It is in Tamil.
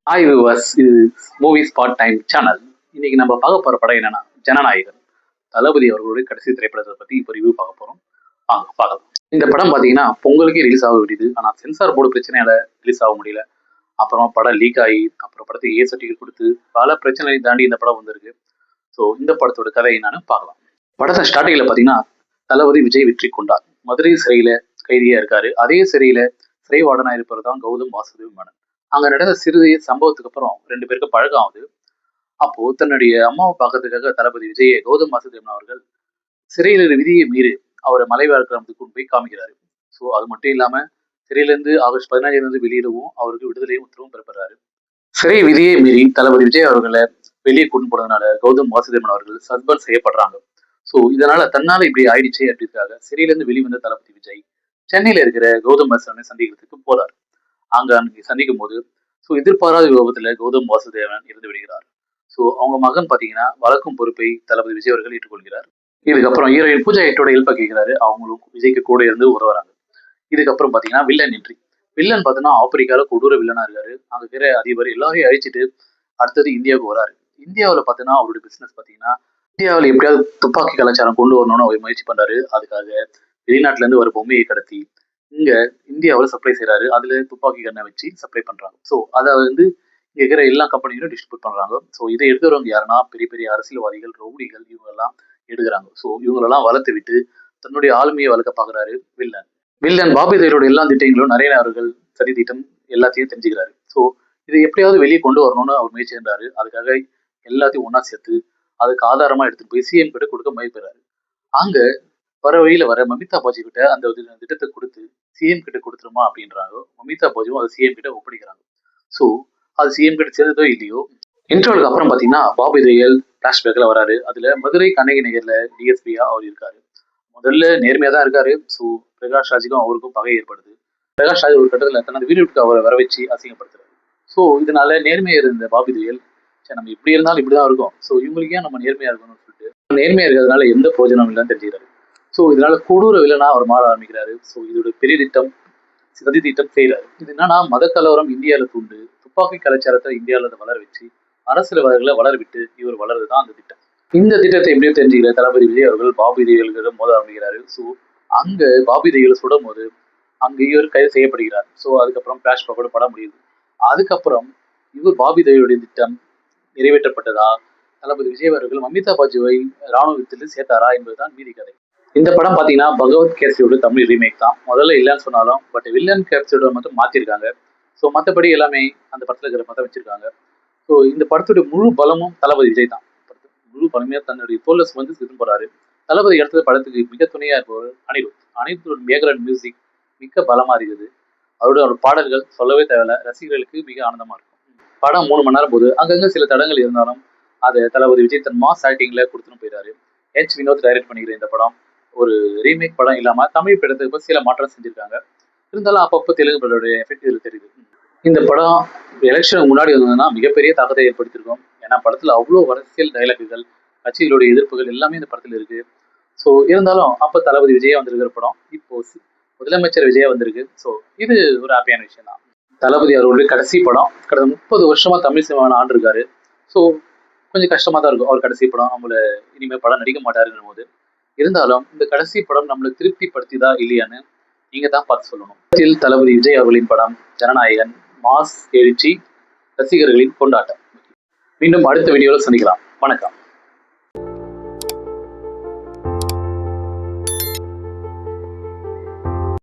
ஹாய் வியூவர்ஸ், இது மூவிஸ் பார்ட் டைம் சேனல். இன்னைக்கு நம்ம பார்க்க போற படம் என்னன்னா ஜனநாயகன். தளபதி அவர்களுடைய கடைசி திரைப்படத்தை பத்தி இப்போ ரிவ்யூ பார்க்க போறோம். வாங்க பார்க்கலாம். இந்த படம் பார்த்தீங்கன்னா பொங்கலுக்கே ரிலீஸ் ஆக வேண்டியது, ஆனால் சென்சார் போர்டு பிரச்சனையால ரிலீஸ் ஆக முடியல. அப்புறம் படம் லீக் ஆகி அப்புறம் படத்துக்கு சர்டிஃபிகேட் கொடுத்து பல பிரச்சனையை தாண்டி இந்த படம் வந்திருக்கு. ஸோ இந்த படத்தோட கதை என்னன்னு பார்க்கலாம். படத்தை ஸ்டார்டிங்ல பார்த்தீங்கன்னா தளபதி விஜய் வெற்றி கொண்டார். மதுரை சிறையில கைதியா இருக்காரு. அதே சிறையில சிறை வார்டனா இருப்பவர் தான் கௌதம் வாசுதேவ் மேனன். அங்க நடந்த சிறு சம்பவத்துக்கு அப்புறம் 2 பேருக்கு பழக்கம் ஆகுது. அப்போ தன்னுடைய அம்மாவை பார்க்கறதுக்காக தளபதி விஜயை கௌதம் வாசுதேவன் அவர்கள் சிறையில விதியை மீறி அவரை மலைவாழ் கிராமத்துக்கு கொண்டு போய் காமிக்கிறாரு. ஸோ அது மட்டும் இல்லாம சிறையிலிருந்து ஆகஸ்ட் 15 வெளியிடவும் அவருக்கு விடுதலையும் உத்தரவும் பெறப்படுறாரு. சிறை விதியை மீறி தளபதி விஜய் அவர்களை வெளியே கொண்டு போனதுனால கௌதம் வாசுதேவன் அவர்கள் சஸ்பெண்ட் செய்யப்படுறாங்க. ஸோ இதனால தன்னால இப்படி ஆயிடுச்சு அப்படின்றதுக்காக சிறையிலிருந்து வெளிவந்த தளபதி விஜய் சென்னையில இருக்கிற கௌதம் வாசுதேவனை சந்திக்கிறதுக்கு போறாரு. அன்னைக்கு சந்திக்கும் போது எதிர்பாராத விபத்துல கௌதம் வாசுதேவன் இருந்து விடுகிறார். ஸோ அவங்க மகன் பாத்தீங்கன்னா வளர்க்கும் பொறுப்பை தளபதி விஜய் அவர்கள் ஏற்றுக்கொள்கிறார். இதுக்கப்புறம் ஹீரோயின் பூஜா ஹெட்டோட ஹெல்ப் கேட்கிறாரு. அவங்களும் விஜய்க்கு கூட இருந்து உதவுறாங்க. இதுக்கப்புறம் பாத்தீங்கன்னா வில்லன் என்ட்ரி. வில்லன் பார்த்தீங்கன்னா ஆப்பிரிக்கால கொடூர வில்லனா இருக்காரு. அங்க இருக்கிற அதிபர் எல்லாரையும் அழிச்சிட்டு அடுத்தது இந்தியாவுக்கு வராரு. இந்தியாவில் பார்த்தீங்கன்னா அவருடைய பிசினஸ் பார்த்தீங்கன்னா இந்தியாவில் எப்படியாவது துப்பாக்கி கலாச்சாரம் கொண்டு வரணும்னு அவர் முயற்சி பண்றாரு. அதுக்காக வெளிநாட்டுல இருந்து ஒரு பொம்மையை கடத்தி இங்க இந்தியாவில் சப்ளை செய்யறாரு. அதுல துப்பாக்கி கண்ணை வச்சு சப்ளை பண்றாங்க. ஸோ அதை இங்க இருக்கிற எல்லா கம்பெனிகளும் டிஸ்ட்ரிபியூட் பண்றாங்க. ஸோ இதை எடுக்கிறவங்க யாருன்னா பெரிய பெரிய அரசியல்வாதிகள், ரவுடிகள், இவங்க எல்லாம் எடுக்கிறாங்க. ஸோ இவங்களெல்லாம் வளர்த்து விட்டு தன்னுடைய ஆளுமையை வளர்க்க பாக்குறாரு வில்லன். வில்லன் பாபி தேவரோட எல்லா திட்டங்களும் நிறைய அவர்கள் சதி திட்டம் எல்லாத்தையும் தெரிஞ்சுக்கிறாரு. ஸோ இதை எப்படியாவது வெளியே கொண்டு வரணும்னு அவர் முயற்சி செய்றாரு. அதுக்காக எல்லாத்தையும் ஒன்னா சேர்த்து அதுக்கு ஆதாரமா எடுத்துட்டு போய் சிஎம் கிட்ட கொடுக்க முயற்சிறாரு. அங்க வர வழியில வர மமிதா பாஜி கிட்ட அந்த திட்டத்தை கொடுத்து சிஎம் கிட்ட கொடுத்துருமா அப்படின்றாங்க. மமிதா பாஜியும் அதை சிஎம் கிட்ட ஒப்படைக்கிறாங்க. ஸோ அது சிஎம் கிட்ட சேர்ந்ததோ இல்லையோ, இன்டர்வலுக்கு அப்புறம் பாத்தீங்கன்னா பாபி தேயல் பிளாஷ்பேக்ல வராரு. அதுல மதுரை கண்ணகி நகர்ல டிஎஸ்பியா அவர் இருக்காரு. முதல்ல நேர்மையா தான் இருக்காரு. ஸோ பிரகாஷ் ராஜுக்கும் அவருக்கும் பகை ஏற்படுது. பிரகாஷ் ராஜ் ஒரு கட்டத்துல தனது வீட்டுக்கு அவரை வர வச்சு அசிங்கப்படுத்துறாரு. ஸோ இதனால நேர்மையா இருந்த பாபி தேயல் சரி நம்ம இப்படி இருந்தாலும் இப்படிதான் இருக்கும். ஸோ இவங்களுக்கு ஏன் நம்ம நேர்மையா இருக்கணும்னு சொல்லிட்டு நேர்மையா இருக்கிறதுனால எந்த பிரயோஜனம் இல்லைன்னு தெரிஞ்சுக்கிறாரு. ஸோ இதனால கொடூர வில்லனா அவர் மாற ஆரம்பிக்கிறாரு. ஸோ இதோட பெரிய திட்டம் சதி திட்டம் செய்யறாரு. இது என்னன்னா மத கலவரம் இந்தியாவில தூண்டு, துப்பாக்கி கலாச்சாரத்தை இந்தியாவில வளர வச்சு அரசியல்வாதிகளை வளர விட்டு இவர் வளருதுதான் அந்த திட்டம். இந்த திட்டத்தை எப்படியோ தெரிஞ்சுக்கிற தளபதி விஜய் அவர்கள் பாபி தேவிகளிடம் மோத ஆரம்பிக்கிறாரு. ஸோ அங்க பாபி தேவிகளை சுடும் போது அங்க இவர் கைது செய்யப்படுகிறார். ஸோ அதுக்கப்புறம் பிளாஷ் பாக்கோட படம் முடியுது. அதுக்கப்புறம் இவர் பாபி தேவியுடைய திட்டம் நிறைவேற்றப்பட்டதா, தளபதி விஜய் அவர்கள் மமிதா பாஜுவை ராணுவத்தில் சேர்த்தாரா என்பதுதான் மீதி கதை. இந்த படம் பாத்தீங்கன்னா பகவத் கேசரியோட தமிழ் ரீமேக் தான். முதல்ல இல்லைன்னு சொன்னாலும் பட் வில்லன் கேப்சரோட மட்டும் மாத்திருக்காங்க. ஸோ மற்றபடி எல்லாமே அந்த படத்துல இருக்கிற மட்டும் வச்சிருக்காங்க. ஸோ இந்த படத்துடைய முழு பலமும் தளபதி விஜய் தான். முழு பலமையா தன்னுடைய தோல்ல சுமந்து சிரித்து போறாரு. தளபதி இடத்துல படத்துக்கு மிக துணையா இருப்பவர் அனிருத். அனிருத்தோட பேக்ரவுண்ட் மியூசிக் மிக பலமா இருக்குது. அவரோட பாடல்கள் சொல்லவே தேவையில்ல, ரசிகர்களுக்கு மிக ஆனந்தமா இருக்கும். படம் 3 மணி நேரம் போது அங்கங்க சில தடங்கள் இருந்தாலும் அதை தளபதி விஜய் தன் மாஸ் ஆக்டிங்ல கொடுத்துன்னு போயிடாரு. வினோத் டைரக்ட் பண்ணிக்கிற இந்த படம் ஒரு ரீமேக் படம் இல்லாம தமிழ் படத்துக்கு சில மாற்றம் செஞ்சிருக்காங்க. இருந்தாலும் அப்பப்போ தெலுங்கு படோட எஃபெக்ட் இதுல தெரியுது. இந்த படம் எலெக்ஷனுக்கு முன்னாடி வந்ததுன்னா மிகப்பெரிய தாக்கத்தை ஏற்படுத்தியிருக்கும். ஏன்னா படத்துல அவ்வளோ அரசியல் டைலாக்குகள், கட்சிகளுடைய எதிர்ப்புகள் எல்லாமே இந்த படத்துல இருக்கு. ஸோ இருந்தாலும் அப்ப தளபதி விஜயா வந்திருக்கிற படம் இப்போ முதலமைச்சர் விஜயா வந்திருக்கு. ஸோ இது ஒரு ஹாப்பியான விஷயம் தான். தளபதி அவர்களுடைய கடைசி படம் கடந்த 30 வருஷமா தமிழ் சினிமாவில் ஆண்டிருக்காரு. ஸோ கொஞ்சம் கஷ்டமா தான் இருக்கும். அவர் கடைசி படம் நம்மள இனிமேல் படம் நடிக்க மாட்டாருங்கிற போது. இருந்தாலும் இந்த கடைசி படம் நம்மளை திருப்திப்படுத்திதா இல்லையான்னு நீங்க தான் பார்த்து சொல்லணும். தளபதி விஜய் அவர்களின் படம் ஜனநாயகன் மாஸ் எழுச்சி, ரசிகர்களின் கொண்டாட்டம். மீண்டும் அடுத்த வீடியோவில் சந்திக்கலாம். வணக்கம்.